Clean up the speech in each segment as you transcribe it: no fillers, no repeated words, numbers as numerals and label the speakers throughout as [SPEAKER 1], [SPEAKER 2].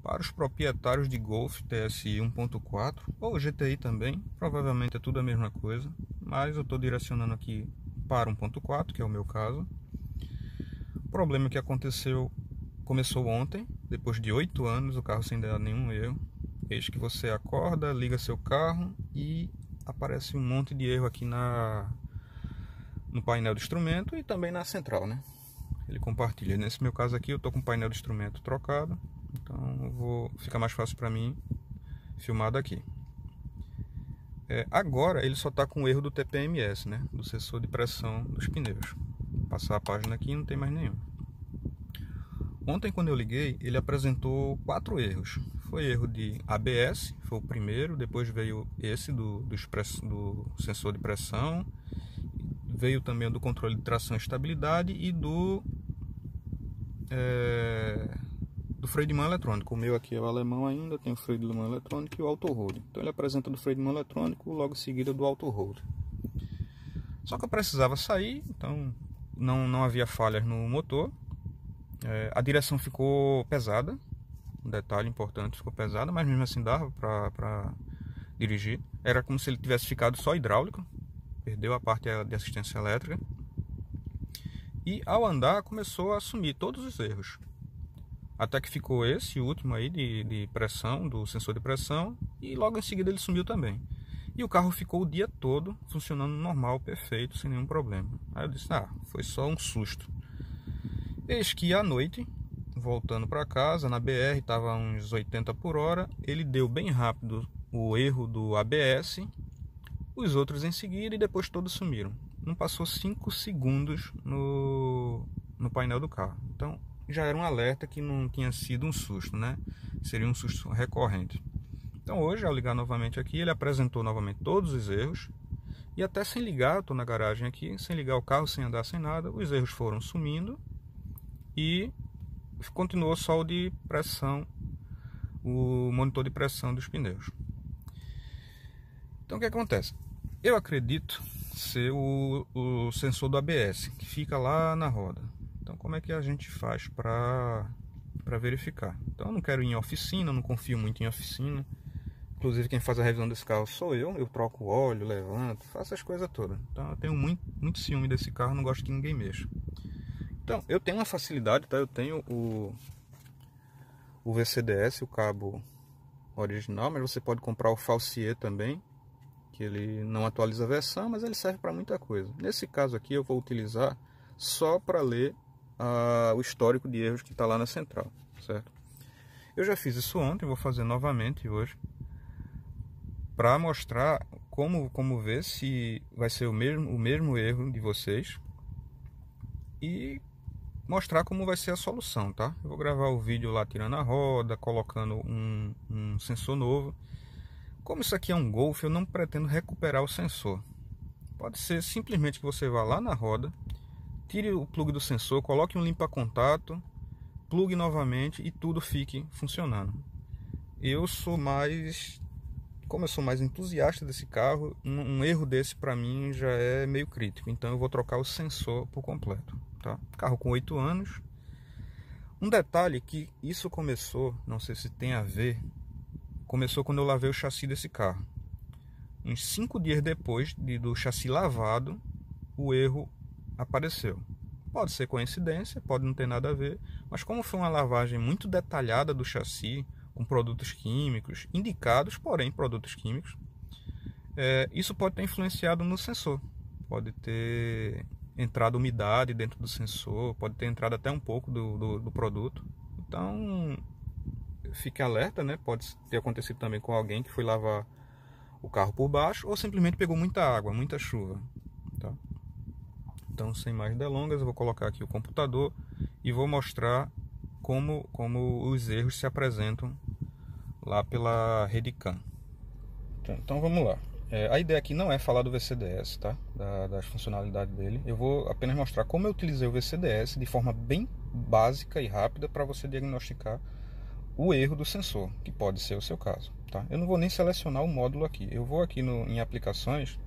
[SPEAKER 1] Para os proprietários de Golf TSI 1.4 ou GTI também, provavelmente é tudo a mesma coisa, mas eu estou direcionando aqui para 1.4, que é o meu caso. O problema que começou ontem, depois de 8 anos, o carro sem dar nenhum erro. Eis que você acorda, liga seu carro e aparece um monte de erro aqui no painel do instrumento e também na central, né? Ele compartilha. Nesse meu caso aqui eu estou com o painel do instrumento trocado, então fica mais fácil para mim filmar daqui. Agora ele só está com o erro do TPMS, né? Do sensor de pressão dos pneus. Vou passar a página aqui, não tem mais nenhum. Ontem, quando eu liguei, ele apresentou 4 erros. Foi erro de ABS, foi o primeiro, depois veio esse do sensor de pressão, veio também o do controle de tração e estabilidade e do freio de mão eletrônico. O meu aqui é o alemão ainda, tem o freio de mão eletrônico e o auto hold. Então ele apresenta do freio de mão eletrônico, logo em seguida do auto hold. Só que eu precisava sair, então não havia falhas no motor. A direção ficou pesada, um detalhe importante, ficou pesada, mas mesmo assim dava para dirigir. Era como se ele tivesse ficado só hidráulico, perdeu a parte de assistência elétrica. E ao andar começou a assumir todos os erros. Até que ficou esse último aí de pressão, do sensor de pressão, e logo em seguida ele sumiu também. E o carro ficou o dia todo funcionando normal, perfeito, sem nenhum problema. Aí eu disse, foi só um susto. Eis que à noite, voltando para casa, na BR, estava uns 80 por hora, ele deu bem rápido o erro do ABS, os outros em seguida e depois todos sumiram. Não passou 5 segundos no painel do carro. Então já era um alerta que não tinha sido um susto, né? Seria um susto recorrente. Então hoje, ao ligar novamente aqui, ele apresentou novamente todos os erros. E até sem ligar, eu estou na garagem aqui, sem ligar o carro, sem andar, sem nada, os erros foram sumindo. E continuou só o de pressão, o monitor de pressão dos pneus. Então o que acontece? Eu acredito ser o sensor do ABS, que fica lá na roda. Então como é que a gente faz para verificar? Então eu não quero ir em oficina, não confio muito em oficina. Inclusive quem faz a revisão desse carro sou eu troco o óleo, levanto, faço as coisas todas. Então eu tenho muito ciúme desse carro, não gosto que ninguém mexa. Então, eu tenho uma facilidade, tá? Eu tenho o VCDS, o cabo original, mas você pode comprar o Falsier também, que ele não atualiza a versão, mas ele serve para muita coisa. Nesse caso aqui eu vou utilizar só para ler o histórico de erros que está lá na central, certo? Eu já fiz isso ontem, vou fazer novamente hoje, para mostrar como ver se vai ser o mesmo erro de vocês e mostrar como vai ser a solução, tá? Eu vou gravar o vídeo lá tirando a roda, colocando um sensor novo. Como isso aqui é um Golf, eu não pretendo recuperar o sensor. Pode ser simplesmente que você vá lá na roda, tire o plug do sensor, coloque um limpa-contato, plugue novamente e tudo fique funcionando. Como eu sou mais entusiasta desse carro, um erro desse para mim já é meio crítico. Então eu vou trocar o sensor por completo. Tá? Carro com 8 anos. Um detalhe que isso começou, não sei se tem a ver, começou quando eu lavei o chassi desse carro. Uns 5 dias depois do chassi lavado, o erro apareceu. Pode ser coincidência, pode não ter nada a ver, mas como foi uma lavagem muito detalhada do chassi, com produtos químicos, indicados, porém produtos químicos, isso pode ter influenciado no sensor. Pode ter entrado umidade dentro do sensor, pode ter entrado até um pouco do produto. Então fique alerta, né? Pode ter acontecido também com alguém que foi lavar o carro por baixo ou simplesmente pegou muita água, muita chuva, tá? Então, sem mais delongas, eu vou colocar aqui o computador e vou mostrar como os erros se apresentam lá pela Redicam. Então vamos lá. A ideia aqui não é falar do VCDS, tá? Das funcionalidades dele. Eu vou apenas mostrar como eu utilizei o VCDS de forma bem básica e rápida para você diagnosticar o erro do sensor, que pode ser o seu caso, tá? Eu não vou nem selecionar o módulo aqui. Eu vou aqui em aplicações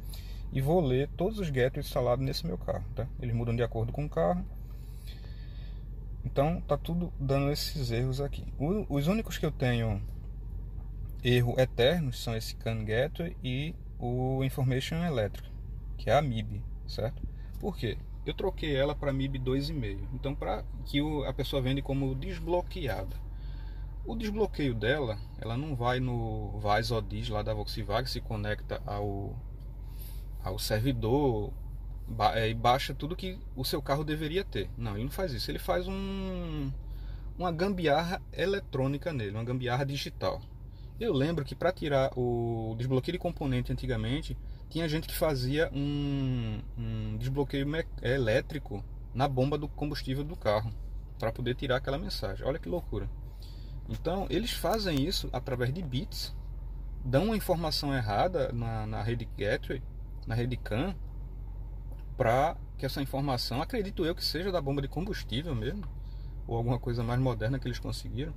[SPEAKER 1] e vou ler todos os gateways instalados nesse meu carro, tá? Eles mudam de acordo com o carro. Então tá tudo dando esses erros aqui. Os únicos que eu tenho erro eternos são esse CAN Gateway e o Information Electric, que é a MIB, certo? Por quê? Eu troquei ela para MIB 2,5, então para que a pessoa vende como desbloqueada. O desbloqueio dela, ela não vai no VAS ODIS lá da Volkswagen, se conecta ao servidor e baixa tudo que o seu carro deveria ter. Não, ele não faz isso. Ele faz uma gambiarra eletrônica nele, uma gambiarra digital. Eu lembro que para tirar o desbloqueio de componente antigamente, tinha gente que fazia um desbloqueio elétrico na bomba do combustível do carro, para poder tirar aquela mensagem. Olha que loucura. Então, eles fazem isso através de bits, dão uma informação errada na rede Gateway, na rede CAN, para que essa informação, acredito eu que seja da bomba de combustível mesmo, ou alguma coisa mais moderna que eles conseguiram,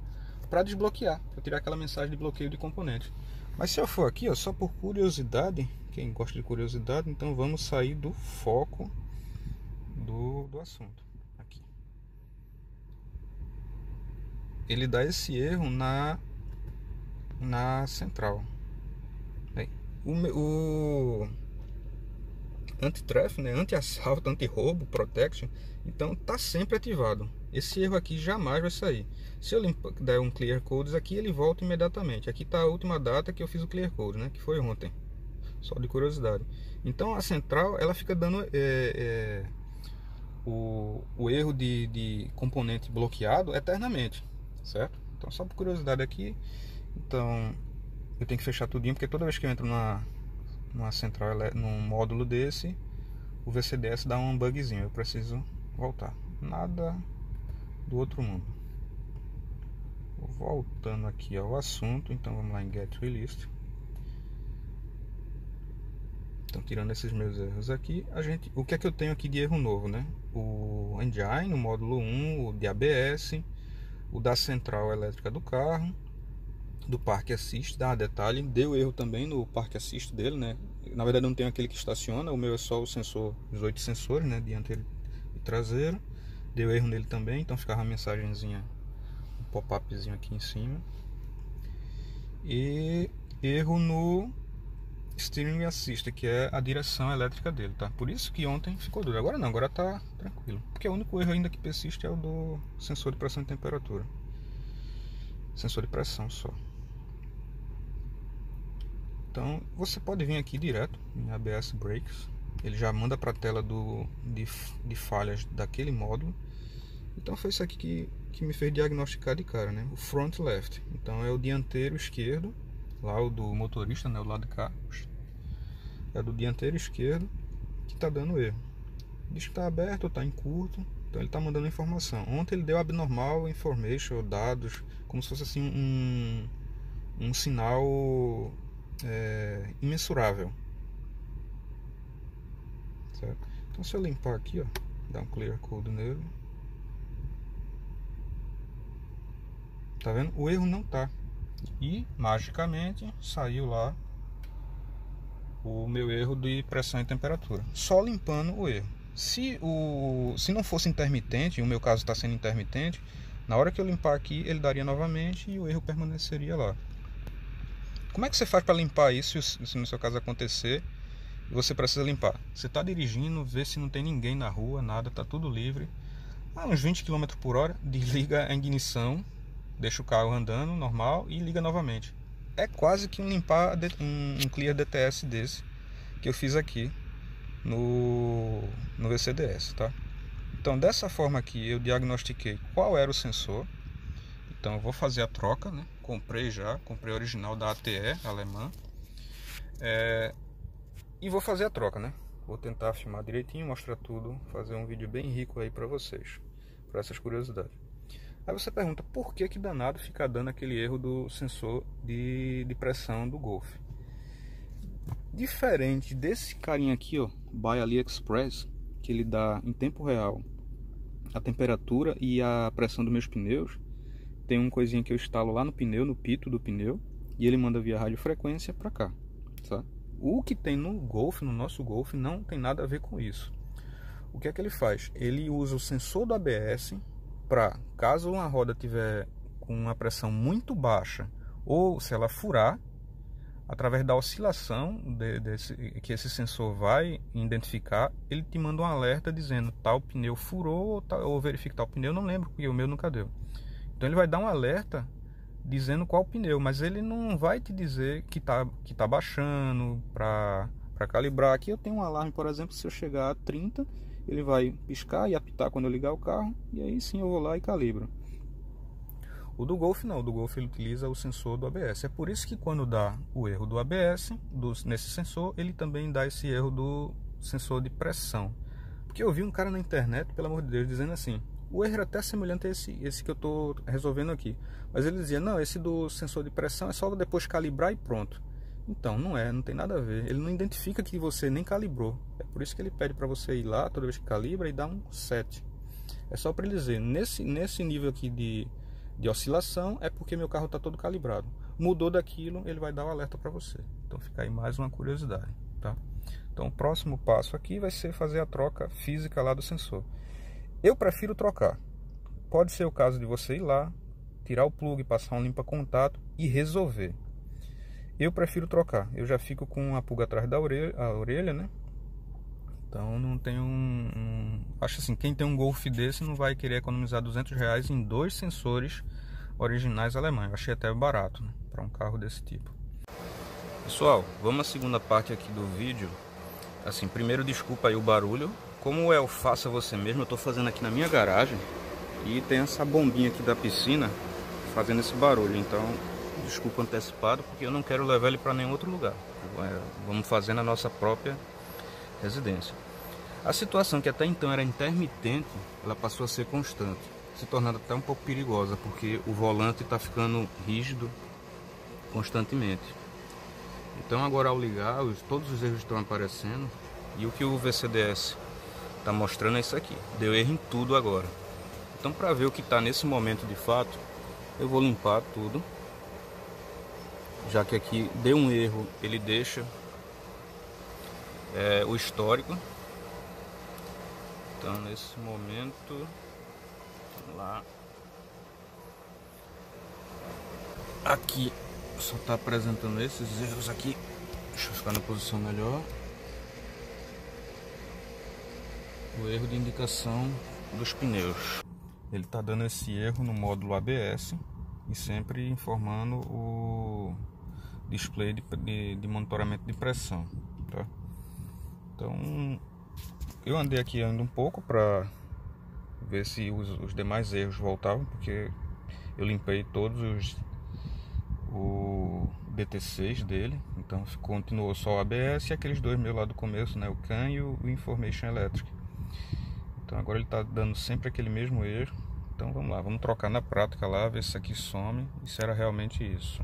[SPEAKER 1] para desbloquear, para tirar aquela mensagem de bloqueio de componentes. Mas se eu for aqui, ó, só por curiosidade, quem gosta de curiosidade, então vamos sair do foco do assunto. Aqui. Ele dá esse erro na central. Bem, o anti-theft, né, anti-assalto, anti-roubo, protection, então tá sempre ativado. Esse erro aqui jamais vai sair. Se eu der um clear codes aqui, ele volta imediatamente. Aqui tá a última data que eu fiz o clear code, né, que foi ontem. Só de curiosidade. Então a central, ela fica dando o erro de componente bloqueado eternamente, certo? Então só por curiosidade aqui. Então eu tenho que fechar tudinho, porque toda vez que eu entro numa central, num módulo desse, o VCDS dá um bugzinho, eu preciso voltar. Nada do outro mundo. Voltando aqui ao assunto, então vamos lá em Get Released. Então, tirando esses meus erros aqui, o que é que eu tenho aqui de erro novo, né? O Engine, o módulo 1, o de ABS, o da central elétrica do carro, do Park Assist, detalhe, deu erro também no Park Assist dele, né? Na verdade, eu não tenho aquele que estaciona, o meu é só o sensor, os 8 sensores, né? Dianteiro e traseiro. Deu erro nele também, então ficava uma mensagenzinha, um pop-upzinho aqui em cima. E erro no Steering Assist, que é a direção elétrica dele, tá? Por isso que ontem ficou duro. Agora não, agora tá tranquilo. Porque o único erro ainda que persiste é o do sensor de pressão e temperatura. Sensor de pressão só. Então você pode vir aqui direto em ABS Brakes. Ele já manda para a tela de falhas daquele módulo. Então foi isso aqui que me fez diagnosticar de cara, né? O front left. Então é o dianteiro esquerdo, lá o do motorista, né? O lado de cá. É do dianteiro esquerdo que está dando erro. Diz que está aberto ou está em curto. Então ele está mandando informação. Ontem ele deu abnormal information, dados, como se fosse assim um sinal imensurável. Certo? Então se eu limpar aqui, ó, dar um clear code nele, tá vendo? O erro não tá. E magicamente saiu lá o meu erro de pressão e temperatura, só limpando o erro. Se não fosse intermitente, o meu caso está sendo intermitente, na hora que eu limpar aqui ele daria novamente e o erro permaneceria lá. Como é que você faz para limpar isso se no seu caso acontecer e você precisa limpar? Você está dirigindo, vê se não tem ninguém na rua, nada, tá tudo livre, a uns 20 km por hora, desliga a ignição, deixa o carro andando normal e liga novamente. É quase que um clear DTS desse que eu fiz aqui no VCDS, tá? Então dessa forma aqui eu diagnostiquei qual era o sensor. Então eu vou fazer a troca, né? Comprei original da ATE alemã, e vou fazer a troca, né? Vou tentar filmar direitinho, mostrar tudo, fazer um vídeo bem rico aí para vocês, para essas curiosidades. Aí você pergunta, por que danado fica dando aquele erro do sensor de pressão do Golf? Diferente desse carinha aqui, ó, by AliExpress, que ele dá em tempo real a temperatura e a pressão dos meus pneus, tem uma coisinha que eu instalo lá no pneu, no pito do pneu, e ele manda via radiofrequência para cá, tá? O que tem no Golf, no nosso Golf, não tem nada a ver com isso. O que é que ele faz? Ele usa o sensor do ABS para, caso uma roda tiver com uma pressão muito baixa, ou se ela furar, através da oscilação que esse sensor vai identificar, ele te manda um alerta dizendo tal pneu furou ou verifica tal pneu, não lembro porque o meu nunca deu. Então ele vai dar um alerta dizendo qual pneu, mas ele não vai te dizer que tá baixando para calibrar. Aqui eu tenho um alarme, por exemplo, se eu chegar a 30, ele vai piscar e apitar quando eu ligar o carro, e aí sim eu vou lá e calibro. O do Golf não, o do Golf ele utiliza o sensor do ABS. É por isso que quando dá o erro do ABS, nesse sensor, ele também dá esse erro do sensor de pressão. Porque eu vi um cara na internet, pelo amor de Deus, dizendo assim, o erro era até semelhante a esse que eu estou resolvendo aqui. Mas ele dizia, não, esse do sensor de pressão é só depois calibrar e pronto. Então, não tem nada a ver. Ele não identifica que você nem calibrou. É por isso que ele pede para você ir lá, toda vez que calibra, e dar um 7. É só para ele dizer, nesse nível aqui de oscilação é porque meu carro está todo calibrado. Mudou daquilo, ele vai dar o alerta para você. Então fica aí mais uma curiosidade, tá? Então o próximo passo aqui vai ser fazer a troca física lá do sensor. Eu prefiro trocar. Pode ser o caso de você ir lá, tirar o plug, passar um limpa-contato e resolver. Eu prefiro trocar. Eu já fico com uma pulga atrás da orelha, né? Então não tem acho assim, quem tem um Golf desse não vai querer economizar R$200 em 2 sensores originais alemães. Eu achei até barato, né, para um carro desse tipo. Pessoal, vamos à segunda parte aqui do vídeo. Assim, primeiro desculpa aí o barulho. Como é o faça você mesmo, eu estou fazendo aqui na minha garagem e tem essa bombinha aqui da piscina fazendo esse barulho. Então desculpa antecipado, porque eu não quero levar ele para nenhum outro lugar. Vamos fazer na nossa própria residência. A situação que até então era intermitente, ela passou a ser constante, se tornando até um pouco perigosa, porque o volante está ficando rígido constantemente. Então agora ao ligar, todos os erros estão aparecendo, e o que o VCDS está mostrando é isso aqui, deu erro em tudo agora. Então para ver o que está nesse momento de fato, eu vou limpar tudo, já que aqui deu um erro, ele deixa o histórico. Então nesse momento, vamos lá, aqui só está apresentando esses erros aqui. Deixa eu ficar na posição melhor. O erro de indicação dos pneus, ele está dando esse erro no módulo ABS e sempre informando o display de monitoramento de pressão, tá? Então eu andei aqui ainda um pouco para ver se os demais erros voltavam, porque eu limpei todos o DT6 dele, então continuou só o ABS e aqueles dois meus lá do começo, né, o CAN e o Information Electric. Então agora ele está dando sempre aquele mesmo erro. Então vamos lá, vamos trocar na prática lá, ver se isso aqui some e se era realmente isso.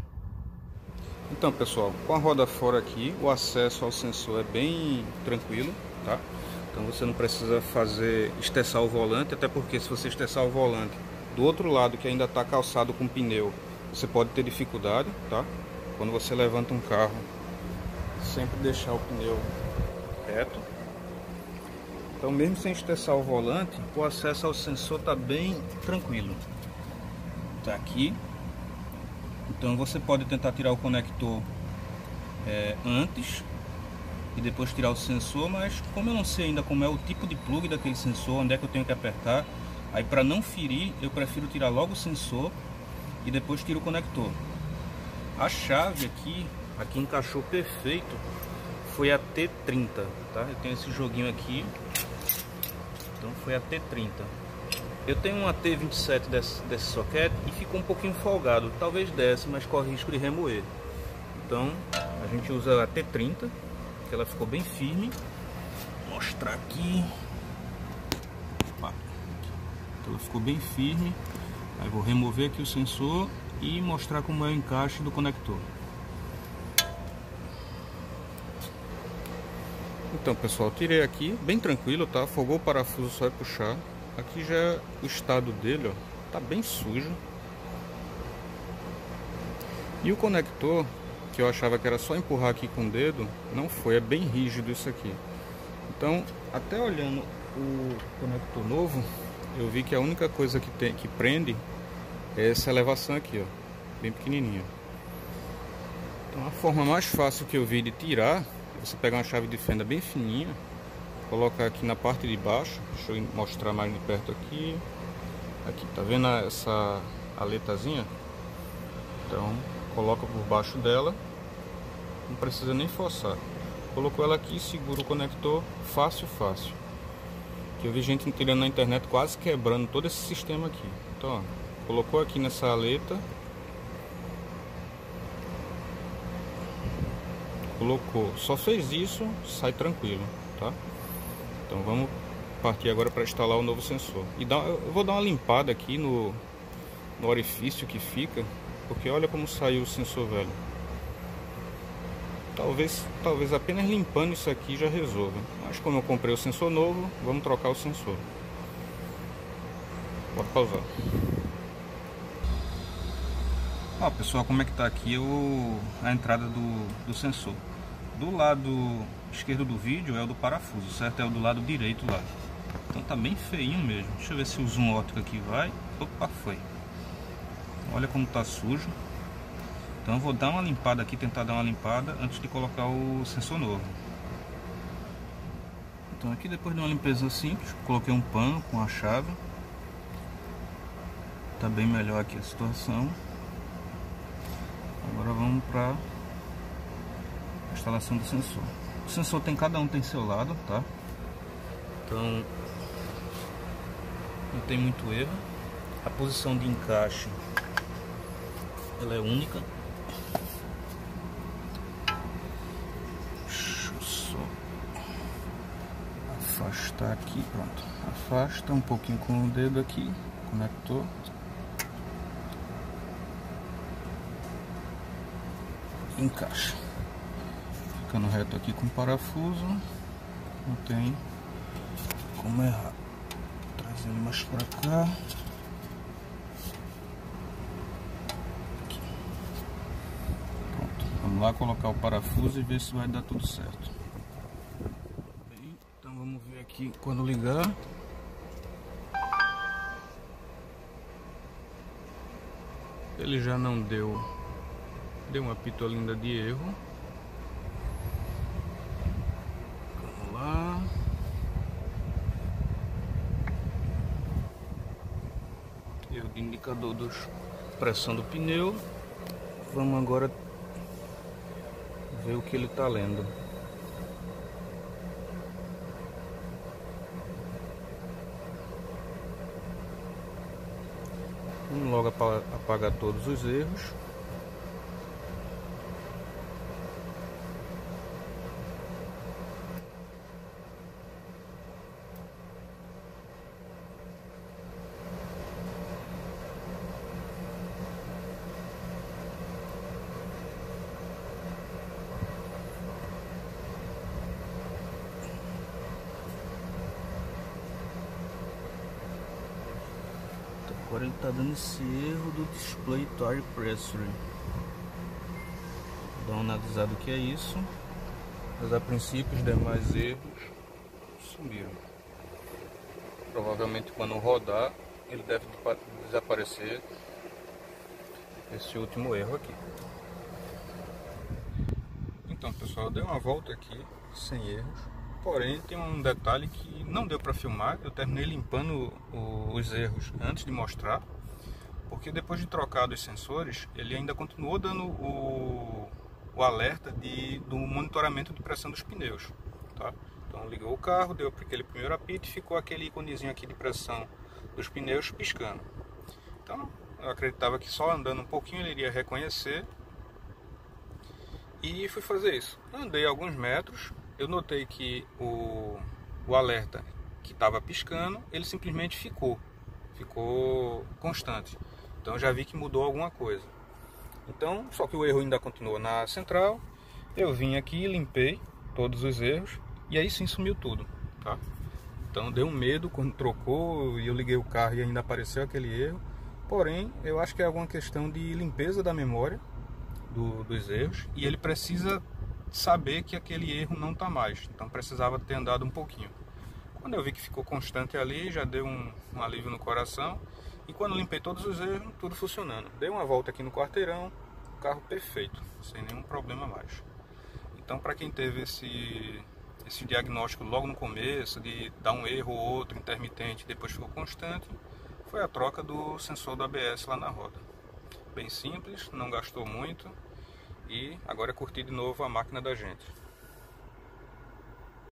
[SPEAKER 1] Então pessoal, com a roda fora aqui, o acesso ao sensor é bem tranquilo, tá? Então você não precisa estressar o volante, até porque se você estressar o volante do outro lado que ainda está calçado com pneu, você pode ter dificuldade, tá? Quando você levanta um carro, sempre deixar o pneu reto. Então mesmo sem estressar o volante, o acesso ao sensor está bem tranquilo. Tá aqui. Então você pode tentar tirar o conector antes e depois tirar o sensor, mas como eu não sei ainda como é o tipo de plug daquele sensor, onde é que eu tenho que apertar, aí para não ferir eu prefiro tirar logo o sensor e depois tiro o conector. A chave aqui encaixou perfeito, foi a T30, tá? Eu tenho esse joguinho aqui, então foi a T30. Eu tenho uma T27 desse soquete e ficou um pouquinho folgado, talvez desce, mas corre risco de remoer. Então a gente usa a T30, que ela ficou bem firme. Vou mostrar aqui. Opa. Então ela ficou bem firme. Aí vou remover aqui o sensor e mostrar como é o encaixe do conector. Então pessoal, tirei aqui, bem tranquilo, tá? Afogou o parafuso, só é puxar. Aqui já é o estado dele, ó, tá bem sujo. E o conector, que eu achava que era só empurrar aqui com o dedo, não foi, é bem rígido isso aqui. Então, até olhando o conector novo, eu vi que a única coisa que prende é essa elevação aqui, ó, bem pequenininha. Então a forma mais fácil que eu vi de tirar é você pegar uma chave de fenda bem fininha, colocar aqui na parte de baixo. Deixa eu mostrar mais de perto aqui. Aqui, tá vendo essa aletazinha? Então coloca por baixo dela, não precisa nem forçar. Colocou ela aqui, segura o conector, fácil. Que eu vi gente tirando na internet quase quebrando todo esse sistema aqui. Então, ó, colocou aqui nessa aleta, colocou, só fez isso, sai tranquilo, tá? Então vamos partir agora para instalar o novo sensor. E eu vou dar uma limpada aqui no orifício que fica, porque olha como saiu o sensor velho. Talvez apenas limpando isso aqui já resolva. Mas como eu comprei o sensor novo, vamos trocar o sensor. Pode pausar. Ó, pessoal, como é que tá aqui a entrada do sensor. Do lado esquerdo do vídeo é o do parafuso, certo? É o do lado direito lá. Então tá bem feinho mesmo. Deixa eu ver se o zoom óptico aqui vai. Opa, foi. Olha como tá sujo. Então eu vou dar uma limpada aqui, tentar dar uma limpada antes de colocar o sensor novo. Então aqui, depois de uma limpeza simples, coloquei um pano com a chave. Tá bem melhor aqui a situação. Agora vamos para a instalação do sensor. O sensor cada um tem seu lado, tá? Então não tem muito erro. A posição de encaixe ela é única. Deixa eu só afastar aqui, pronto. Afasta um pouquinho com o dedo aqui, conector. Encaixa. Ficando reto aqui com o parafuso, não tem como errar. Trazendo mais para cá. Aqui. Pronto. Vamos lá colocar o parafuso e ver se vai dar tudo certo. Então vamos ver aqui quando ligar. Ele já não deu uma apito linda de erro. Vamos lá. Erro de indicador de pressão do pneu. Vamos agora ver o que ele está lendo. Vamos logo apagar todos os erros. Agora ele está dando esse erro do display tire pressure. Vou dar uma analisada o que é isso. Mas a princípio os demais erros sumiram. Provavelmente quando rodar ele deve desaparecer esse último erro aqui. Então pessoal, eu dei uma volta aqui sem erros. Porém tem um detalhe que não deu para filmar. Eu terminei limpando os erros antes de mostrar, porque depois de trocar os sensores ele ainda continuou dando o alerta do monitoramento de pressão dos pneus, tá? Então ligou o carro, deu aquele primeiro apito e ficou aquele íconezinho aqui de pressão dos pneus piscando. Então eu acreditava que só andando um pouquinho ele iria reconhecer e fui fazer isso. Andei alguns metros. Eu notei que o alerta que estava piscando, ele simplesmente ficou constante. Então eu já vi que mudou alguma coisa. Então, só que o erro ainda continuou na central. Eu vim aqui, limpei todos os erros e aí sim sumiu tudo, tá? Então deu um medo quando trocou e eu liguei o carro e ainda apareceu aquele erro. Porém, eu acho que é alguma questão de limpeza da memória dos erros e ele precisa saber que aquele erro não está mais, então precisava ter andado um pouquinho. Quando eu vi que ficou constante ali, já deu um alívio no coração. E quando limpei todos os erros, tudo funcionando. Dei uma volta aqui no quarteirão, carro perfeito, sem nenhum problema mais. Então, para quem teve esse diagnóstico logo no começo, de dar um erro ou outro intermitente e depois ficou constante, foi a troca do sensor do ABS lá na roda. Bem simples, não gastou muito e agora é curtir de novo a máquina da gente.